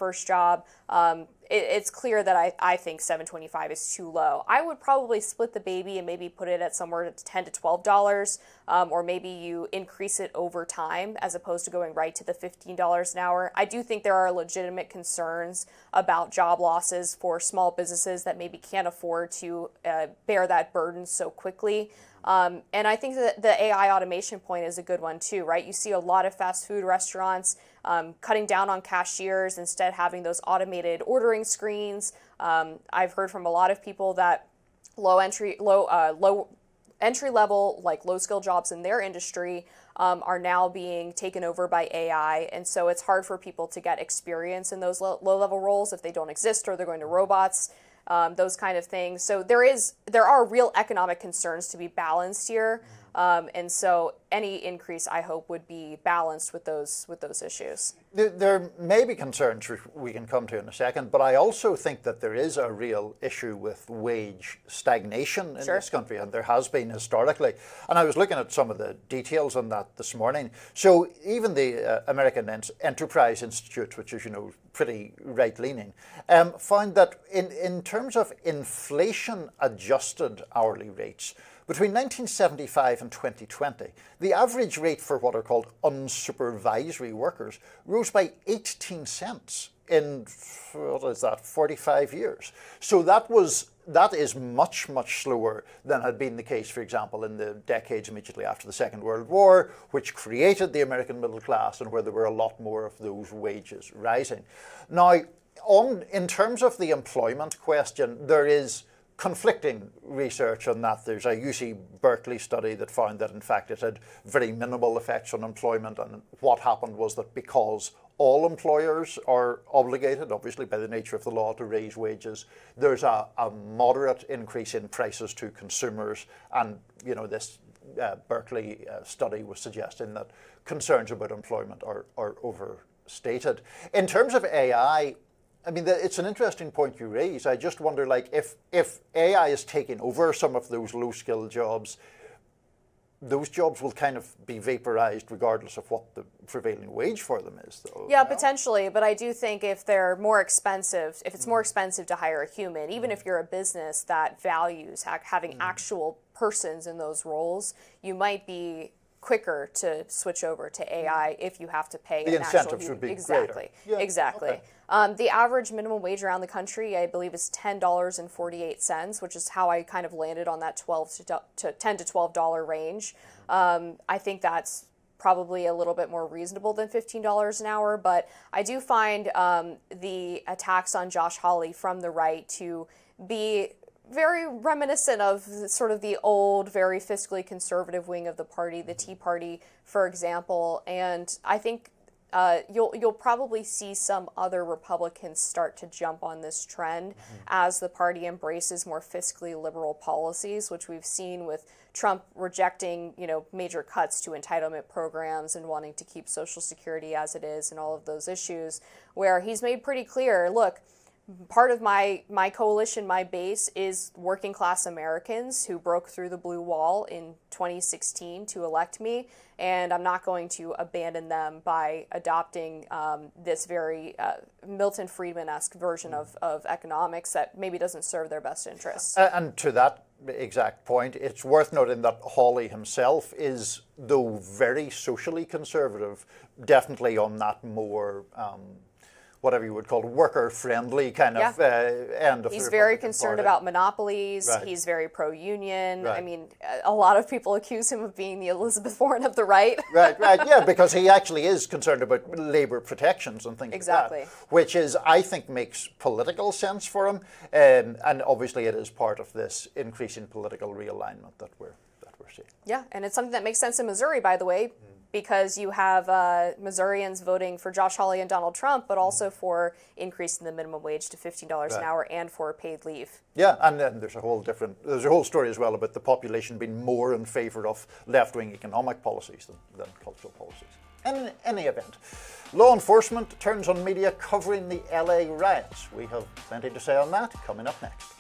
first job, it's clear that I think $7.25 is too low. I would probably split the baby and maybe put it at somewhere to $10 to $12, or maybe you increase it over time as opposed to going right to the $15 an hour. I do think there are legitimate concerns about job losses for small businesses that maybe can't afford to bear that burden so quickly. And I think that the AI automation point is a good one too, right? You see a lot of fast food restaurants cutting down on cashiers, instead having those automated ordering screens. I've heard from a lot of people that low entry level, like low skill jobs in their industry are now being taken over by AI. And so it's hard for people to get experience in those low level roles if they don't exist or they're going to robots. Those kind of things. So there are real economic concerns to be balanced here, and so any increase, I hope, would be balanced with those issues. There may be concerns which we can come to in a second, but I also think that there is a real issue with wage stagnation in this country, and there has been historically. And I was looking at some of the details on that this morning. So even the American Enterprise Institute, which is, pretty right-leaning, found that in terms of inflation-adjusted hourly rates, between 1975 and 2020, the average rate for what are called unsupervisory workers rose by 18 cents in, 45 years. So that is much, much slower than had been the case, for example, in the decades immediately after the Second World War, which created the American middle class and where there were a lot more of those wages rising. Now, in terms of the employment question, there is conflicting research on that. There's a UC Berkeley study that found that, in fact, it had very minimal effects on employment, and what happened was that because all employers are obligated, obviously by the nature of the law, to raise wages, there's a moderate increase in prices to consumers, and this Berkeley study was suggesting that concerns about employment are overstated. In terms of AI, it's an interesting point you raise. I just wonder, if AI is taking over some of those low-skill jobs, those jobs will kind of be vaporized regardless of what the prevailing wage for them is, though. Yeah, potentially. But I do think if they're more expensive, if it's more expensive to hire a human, even if you're a business that values having actual persons in those roles, you might be quicker to switch over to AI if you have to pay the an actual incentives would be exactly greater. Yeah, exactly. Okay. The average minimum wage around the country, I believe, is $10.48, which is how I kind of landed on that $10 to $12 range. I think that's probably a little bit more reasonable than $15 an hour, but I do find the attacks on Josh Hawley from the right to be very reminiscent of sort of the old, very fiscally conservative wing of the party, the Tea Party, for example. And I think you'll probably see some other Republicans start to jump on this trend as the party embraces more fiscally liberal policies, which we've seen with Trump rejecting, major cuts to entitlement programs and wanting to keep Social Security as it is and all of those issues, where he's made pretty clear, look, part of my coalition, my base, is working class Americans who broke through the blue wall in 2016 to elect me, and I'm not going to abandon them by adopting this very Milton Friedman-esque version of economics that maybe doesn't serve their best interests. And to that exact point, it's worth noting that Hawley himself is, though very socially conservative, definitely on that more whatever you would call worker-friendly kind of end of He's the very Republican concerned Party. about monopolies. Right. He's very pro-union. Right. I mean, a lot of people accuse him of being the Elizabeth Warren of the right. Right, yeah, because he actually is concerned about labor protections and things Exactly. like that, which is, I think, makes political sense for him, and obviously it is part of this increase in political realignment that we're seeing. Yeah, and it's something that makes sense in Missouri, by the way, because you have Missourians voting for Josh Hawley and Donald Trump, but also for increasing the minimum wage to $15 an hour and for paid leave. Yeah, and then there's a whole story as well about the population being more in favor of left-wing economic policies than cultural policies. In any event, law enforcement turns on media covering the LA riots. We have plenty to say on that coming up next.